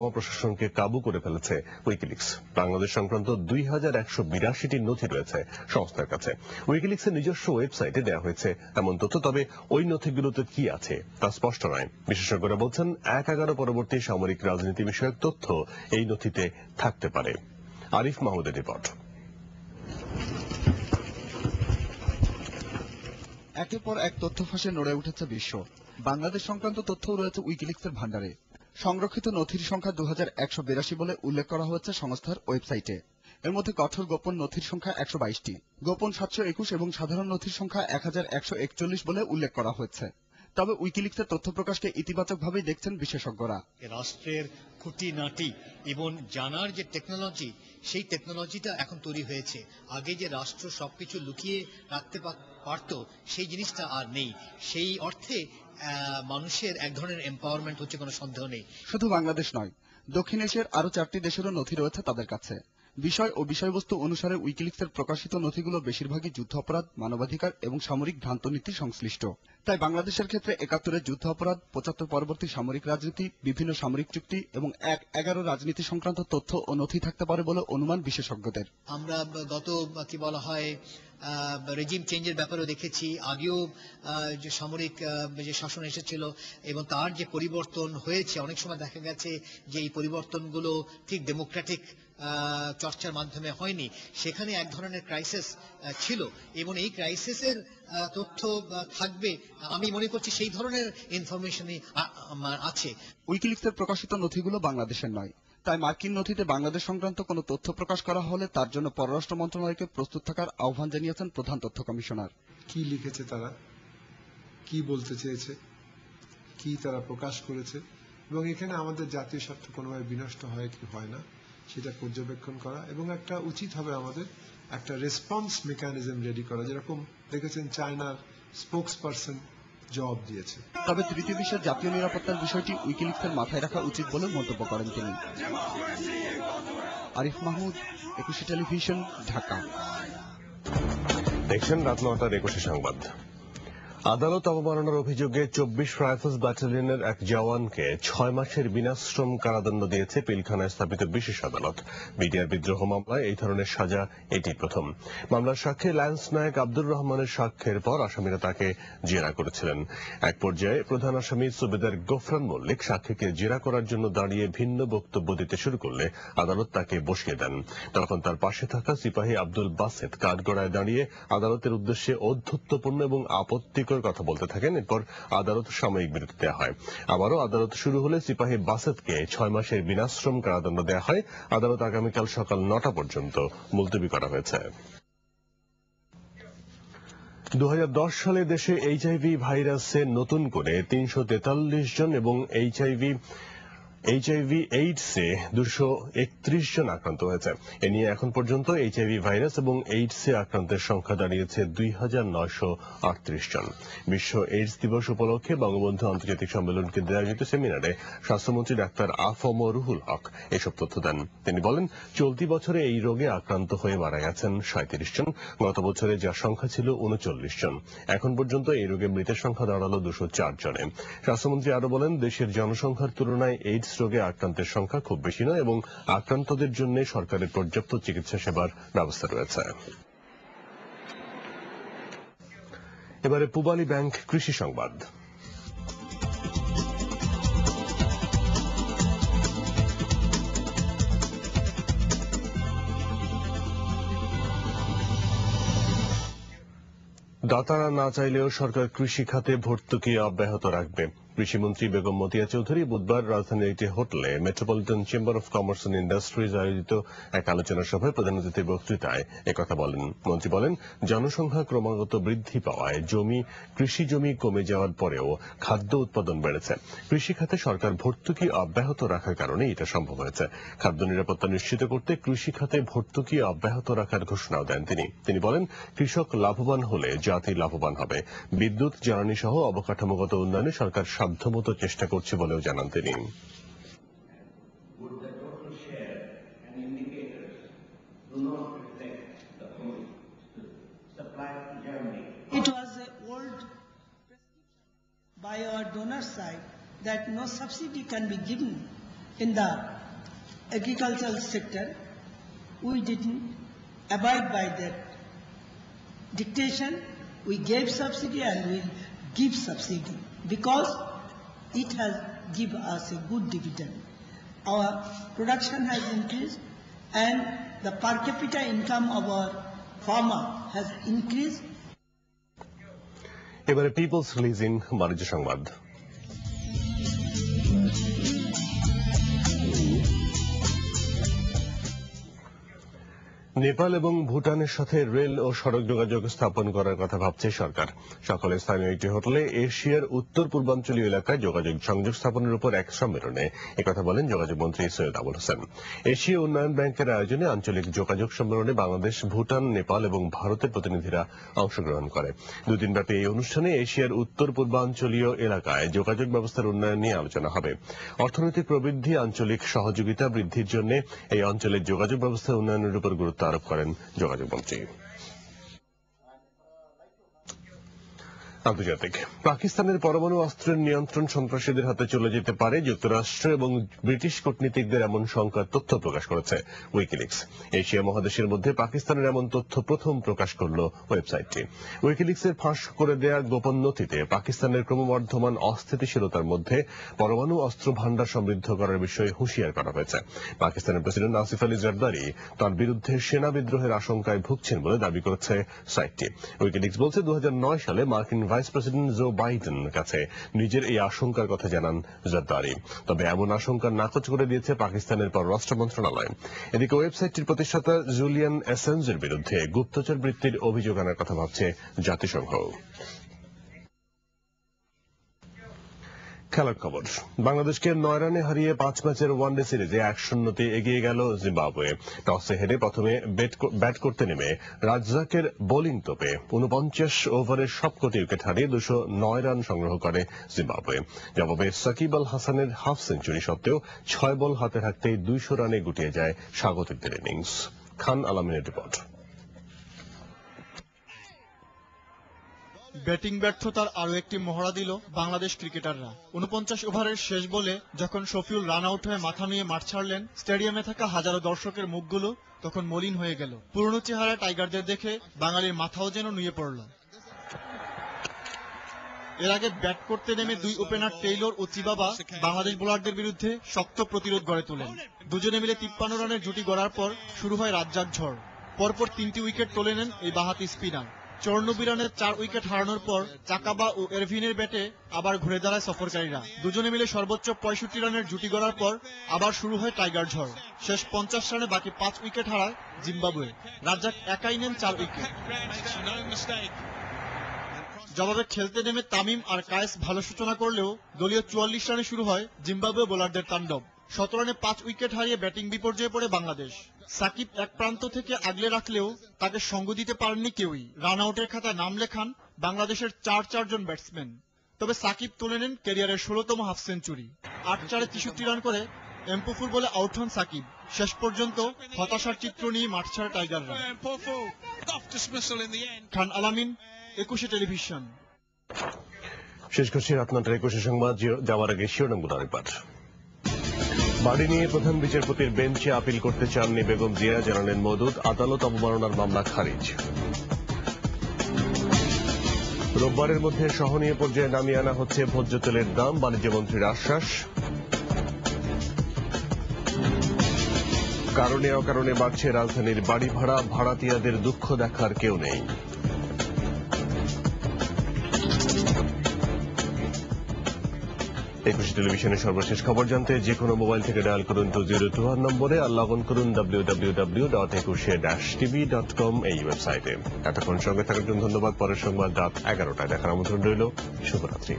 প্রশাসনকে কাবু করে ফেলেছে উইকিলিক্স। বাংলাদেশ সংক্রান্ত 2182টি নথি রয়েছে সংস্থার কাছে। উইকিলিক্সের নিজস্ব ওয়েবসাইটে দেওয়া হয়েছে এমন তথ্য, তবে ওই নথিগুলোতে কি আছে তা স্পষ্ট নয়। বিশেষজ্ঞরা বলছেন ১/১১ পরবর্তী সামরিক রাজনীতি বিষয়ক তথ্য এই নথিতে থাকতে পারে। আরিফ মাহমুদের রিপোর্ট। একের পর এক তথ্য ফাঁসে নড়ে উঠেছে বিশ্ব। বাংলাদেশ সংক্রান্ত তথ্যও রয়েছে উইকিলিক্সের ভান্ডারে। সংরক্ষিত নথির সংখ্যা 2182 বলে উল্লেখ করা হয়েছে সংস্থার ওয়েবসাইটে। এর মধ্যে কঠোর গোপন নথির সংখ্যা 122টি, গোপন 721 এবং সাধারণ নথির সংখ্যা 1141 বলে উল্লেখ করা হয়েছে। তবে উইকিলিক্সের তথ্য প্রকাশকে ইতিবাচকভাবেই দেখছেন বিশেষজ্ঞরা। রাষ্ট্রের খুঁটিনাটি এবং জানার যে টেকনোলজি, সেই টেকনোলজিটা এখন তৈরি হয়েছে। আগে যে রাষ্ট্র সবকিছু লুকিয়ে রাখতে পারত, সেই জিনিসটা আর নেই। সেই অর্থে মানুষের এক ধরনের এম্পাওয়ারমেন্ট হচ্ছে, কোনো সন্দেহ নেই। শুধু বাংলাদেশ নয়, দক্ষিণ এশিয়ার আরো 4টি দেশেরও নথি রয়েছে তাদের কাছে। বিষয় ও বিষয়বস্তু অনুসারে উইকিলিক্সের প্রকাশিত নথিগুলো বেশিরভাগই যুদ্ধ অপরাধ, মানবাধিকার এবং সামরিক ভ্রান্তনীতি সংশ্লিষ্ট। তাই বাংলাদেশের ক্ষেত্রে ৭১-এর যুদ্ধ অপরাধ, ৭৫ পরবর্তী সামরিক রাজনীতি, বিভিন্ন সামরিক চুক্তি এবং ১/১১ রাজনীতি সংক্রান্ত তথ্য ও নথি থাকতে পারে বলে অনুমান বিশেষজ্ঞদের। আমরা গত কি বলা হয় রেজিম চেঞ্জের ব্যাপারেও দেখেছি। আগেও যে সামরিক যে শাসন এসেছিল এবং তার যে পরিবর্তন হয়েছে, অনেক সময় দেখা গেছে যে এই পরিবর্তনগুলো ঠিক ডেমোক্রেটিক চর্চার মাধ্যমে হয়নি। সেখানে এক ধরনের ক্রাইসিস ছিল এবং এই ক্রাইসিসের তথ্য থাকবে। আমি মনে করছি সেই ধরনের ইনফরমেশনই আছে। উইকিলিক্সের প্রকাশিত নথিগুলো বাংলাদেশের নয়, তাই মার্কিন নথিতে বাংলাদেশ সংক্রান্ত কোনো তথ্য প্রকাশ করা হলে তার জন্য পররাষ্ট্র মন্ত্রণালয়কে প্রস্তুত থাকার আহ্বান জানিয়েছেন প্রধান তথ্য কমিশনার। কি লিখেছে তারা, কি বলতে চেয়েছে, কি তারা প্রকাশ করেছে এবং এখানে আমাদের জাতীয় স্বার্থ কোনোভাবে বিনষ্ট হয় কি হয় না সেটা পর্যবেক্ষণ করা এবং একটা উচিত হবে আমাদের একটা রেসপন্স মেকানিজম রেডি করা। যেরকম দেখেছেন চায়নার স্পোকস পারসন জবাব দিয়েছে। তবে তৃতীয় বিশ্বের জাতীয় নিরাপত্তার বিষয়টি উইকিলিক্সের মাথায় রাখা উচিত বলে মন্তব্য করেন তিনি। আরিফ মাহমুদ, ২১ টেলিভিশন, ঢাকা। দেখছেন রাত ৯টার ২১ সংবাদ। আদালত অবমাননার অভিযোগে ২৪ রাইফেলস ব্যাটালিয়নের এক জওয়ানকে ৬ মাসের বিনাশ্রম কারাদণ্ড দিয়েছে পিলখানায় স্থাপিত বিশেষ আদালত। মিডিয়ার বিদ্রোহ মামলায় এই ধরনের সাজা এটি প্রথম। মামলার সাক্ষী ল্যান্স নায়ক আব্দুর রহমানের সাক্ষ্যের পর আসামিরা তাকে জেরা করেছিলেন। এক পর্যায়ে প্রধান আসামি সুবেদার গোফরান মল্লিক সাক্ষীকে জেরা করার জন্য দাঁড়িয়ে ভিন্ন বক্তব্য দিতে শুরু করলে আদালত তাকে বসিয়ে দেন। তখন তার পাশে থাকা সিপাহী আব্দুল বাসেত কাঠগড়ায় দাঁড়িয়ে আদালতের উদ্দেশ্যে ঔদ্ধত্যপূর্ণ এবং আপত্তি কথা বলতে থাকেন। এরপর আদালত সাময়িক বিরতি দেওয়া হয়। আবারও আদালত শুরু হলে সিপাহী বাসেতকে ৬ মাসের বিনাশ্রম কারাদণ্ড দেওয়া হয়। আদালত আগামীকাল সকাল ৯টা পর্যন্ত মুলতবি করা হয়েছে। ২০১০ সালে দেশে এইচআইভি ভাইরাসে নতুন করে ৩৪৩ জন এবং এইচআইভি এইডসে ২৩১ জন আক্রান্ত হয়েছে। এ নিয়ে এখন পর্যন্ত এইচআইভি ভাইরাস এবং এইডসে আক্রান্তের সংখ্যা দাঁড়িয়েছে ২৯৩৮ জন। বিশ্ব এইডস দিবস উপলক্ষে বঙ্গবন্ধু আন্তর্জাতিক সম্মেলনকে আয়োজিত সেমিনারে স্বাস্থ্যমন্ত্রী ডাক্তার আ.ফ.ম. রুহুল হক এসব তথ্য দেন। তিনি বলেন, চলতি বছরে এই রোগে আক্রান্ত হয়ে মারা গেছেন ৩৭ জন। গত বছরে যার সংখ্যা ছিল ৩৯ জন। এখন পর্যন্ত এই রোগে মৃতের সংখ্যা দাঁড়ালো ২০৪ জনে। স্বাস্থ্যমন্ত্রী আরো বলেন, দেশের জনসংখ্যার তুলনায় এইডস রোগে আক্রান্তের সংখ্যা খুব বেশি নয় এবং আক্রান্তদের জন্য সরকারের পর্যাপ্ত চিকিৎসা সেবার ব্যবস্থা রয়েছে। এবারে পূবালী ব্যাংক কৃষি সংবাদ। দাতারা না চাইলেও সরকার কৃষি খাতে ভর্তুকি অব্যাহত রাখবে। কৃষিমন্ত্রী বেগম মতিয়া চৌধুরী বুধবার রাজধানীর একটি হোটেলে metropolitan chamber of commerce and industries আয়োজিত এক আলোচনা সভায় প্রধান অতিথির বক্তৃতায় একথা বলেন। মন্ত্রী বলেন, জনসংখ্যা ক্রমাগত বৃদ্ধি পাওয়ায় কৃষি জমি কমে যাওয়ার পরেও খাদ্য উৎপাদন বেড়েছে। কৃষি খাতে সরকার ভর্তুকি অব্যাহত রাখার কারণে এটা সম্ভব হয়েছে। খাদ্য নিরাপত্তা নিশ্চিত করতে কৃষি খাতে ভর্তুকি অব্যাহত রাখার ঘোষণাও দেন তিনি বলেন, কৃষক লাভবান হলে জাতি লাভবান হবে। বিদ্যুৎ, জ্বালানি সহ অবকাঠামোগত উন্নয়নে সরকার সাধ্যমতো চেষ্টা করছে বলেও জানান তিনি। It was a old prescription by our donor side that no subsidy can be given in the agricultural sector, we didn't abide by that dictation. We gave subsidy and will give subsidy because it has given us a good dividend. Our production has increased and the per capita income of our farmer has increased. এবারে people's releasing বাণিজ্য সংবাদ। নেপাল এবং ভুটানের সাথে rail ও সড়ক যোগাযোগ স্থাপন করার কথা ভাবছে সরকার। সকালে স্থানীয় একটি হোটেলে এশিয়ার উত্তর পূর্বাঞ্চলীয় এলাকায় যোগাযোগ সংযোগ স্থাপনের উপর এক সম্মেলনে একথা বলেন যোগাযোগ মন্ত্রী সৈয়দ আবুল হোসেন। এশীয় উন্নয়ন ব্যাংকের আয়োজনে আঞ্চলিক যোগাযোগ সম্মেলনে বাংলাদেশ, ভুটান, নেপাল এবং ভারতের প্রতিনিধিরা অংশগ্রহণ করে। দুদিনব্যাপী এই অনুষ্ঠানে এশিয়ার উত্তর পূর্বাঞ্চলীয় এলাকায় যোগাযোগ ব্যবস্থার উন্নয়ন নিয়ে আলোচনা হবে। অর্থনৈতিক প্রবৃদ্ধি, আঞ্চলিক সহযোগিতা বৃদ্ধির জন্য এই অঞ্চলের যোগাযোগ ব্যবস্থার উন্নয়নের উপর গুরুত্ব আরোপ করেন যোগাযোগ মন্ত্রী। আন্তর্জাতিক, পাকিস্তানের পরমাণু অস্ত্রের নিয়ন্ত্রণ সন্ত্রাসীদের হাতে চলে যেতে পারে যুক্তরাষ্ট্র এবং ব্রিটিশ কূটনীতিকদের এমন শঙ্কার তথ্য প্রকাশ করেছে উইকিলিক্স। এশিয়া মহাদেশের মধ্যে পাকিস্তানের এমন তথ্য প্রথম প্রকাশ করল ওয়েবসাইটটি। উইকিলিক্সের ফাঁস করে দেয়া গোপন নথিতে পাকিস্তানের ক্রমবর্ধমান অস্থিতিশীলতার মধ্যে পরমাণু অস্ত্র ভান্ডার সমৃদ্ধ করার বিষয়ে হুঁশিয়ার করা হয়েছে। পাকিস্তানের প্রেসিডেন্ট আসিফ আলী জারদারি তার বিরুদ্ধে সেনা বিদ্রোহের আশঙ্কায় ভুগছেন বলে দাবি করেছে সাইটটি। উইকিলিক্স বলছে 2009 সালে মার্কিন ভাইস প্রেসিডেন্ট জো বাইডেনের কাছে নিজের এই আশঙ্কার কথা জানান জারদারি। তবে এমন আশঙ্কা নাকচ করে দিয়েছে পাকিস্তানের পররাষ্ট্র মন্ত্রণালয়। এদিকে ওয়েবসাইটটির প্রতিষ্ঠাতা জুলিয়ান অ্যাসাঞ্জের বিরুদ্ধে গুপ্তচর বৃত্তির অভিযোগ আনার কথা ভাবছে জাতিসংঘ। খেলার খবর, বাংলাদেশকে 9 রানে হারিয়ে 5 ম্যাচের ওয়ানডে সিরিজে 1-0 এগিয়ে গেল জিম্বাবুয়ে। টসে হেরে প্রথমে ব্যাট করতে নেমে রাজ্জাকের বোলিং তোপে 49 ওভারের সবকটি উইকেট হারিয়ে 209 রান সংগ্রহ করে জিম্বাবুয়ে। জবাবে সাকিব আল হাসানের হাফ সেঞ্চুরি সত্ত্বেও 6 বল হাতে রাখতেই 200 রানে গুটিয়ে যায় স্বাগতিকদের ইনিংস। খান আলামিনের রিপোর্ট। ব্যাটিং ব্যর্থতার আরো একটি মহড়া দিল বাংলাদেশ ক্রিকেটাররা। 49 ওভারের শেষ বলে যখন শফিউল রান আউট হয়ে মাথা নিয়ে মাঠ ছাড়লেন, স্টেডিয়ামে থাকা হাজারো দর্শকের মুখগুলো তখন মলিন হয়ে গেল। পুরনো চেহারা টাইগারদের দেখে বাঙালির মাথাও যেন নুয়ে পড়ল। এর আগে ব্যাট করতে নেমে দুই ওপেনার টেইলর ও চিবাবা বাংলাদেশ বোলারদের বিরুদ্ধে শক্ত প্রতিরোধ গড়ে তোলেন। দুজনে মিলে 53 রানের জুটি গড়ার পর শুরু হয় রাজ্জাক ঝড়। পরপর 3টি উইকেট তুলে নেন এই বাঁহাতি স্পিনার। 94 রানের 4 উইকেট হারানোর পর চাকাবা ও এরভিনের ব্যাটে আবার ঘুরে দাঁড়ায় সফরকারীরা। দুজনে মিলে সর্বোচ্চ 65 রানের জুটি গড়ার পর আবার শুরু হয় টাইগার ঝড়। শেষ 50 রানে বাকি 5 উইকেট হারায় জিম্বাবুয়ে। রাজ্জাক একাই নেন 4 উইকেট। জবাবে খেলতে নেমে তামিম আর কায়েস ভালো সূচনা করলেও দলীয় 44 রানে শুরু হয় জিম্বাবুয়ে বোলারদের তাণ্ডব। 17 রানে 5 উইকেট হারিয়ে ব্যাটিং বিপর্যয়ে পড়ে বাংলাদেশ। সাকিব এক প্রান্ত থেকে আগলে রাখলেও তাকে সঙ্গ দিতে পারেননি কেউই। রান আউটের খাতায় নাম লেখান বাংলাদেশের 4 জন ব্যাটসম্যান। তবে সাকিব তুলে নেন ক্যারিয়ারের 16তম হাফ সেঞ্চুরি। 8 চারে 63 রান করে এমপোফুর বলে আউট হন সাকিব। শেষ পর্যন্ত হতাশার চিত্র নিয়ে মাঠ ছাড়ে টাইগাররা। খান আলামিন, 21 টেলিভিশন। শেষ করছি আপনাদের 21 সংবাদ। যাওয়ার আগে শিরোনামগুলো আরেকবার। বাড়ি নিয়ে প্রধান বিচারপতির বেঞ্চে আপিল করতে চাননি বেগম জিয়া, জানালেন মওদুদ। আদালত অবমাননার মামলা খারিজ। রোববারের মধ্যে সহনীয় পর্যায়ে নামিয়ে আনা হচ্ছে ভোজ্য তেলের দাম, বাণিজ্যমন্ত্রীর আশ্বাস। কারণে অকারণে বাড়ছে রাজধানীর বাড়ি ভাড়া, ভাড়াটিয়াদের দুঃখ দেখার কেউ নেই। একুশে টেলিভিশনের সর্বশেষ খবর জানতে যে কোনো মোবাইল থেকে ডায়াল করুন 2021 নম্বরে আর লগ অন করুন www.21-tv.com এই ওয়েবসাইটে। এতক্ষণ সঙ্গে থাকার জন্য ধন্যবাদ। পরের সংবাদ রাত 11টায় দেখার আমন্ত্রণ রইল। শুভরাত্রি।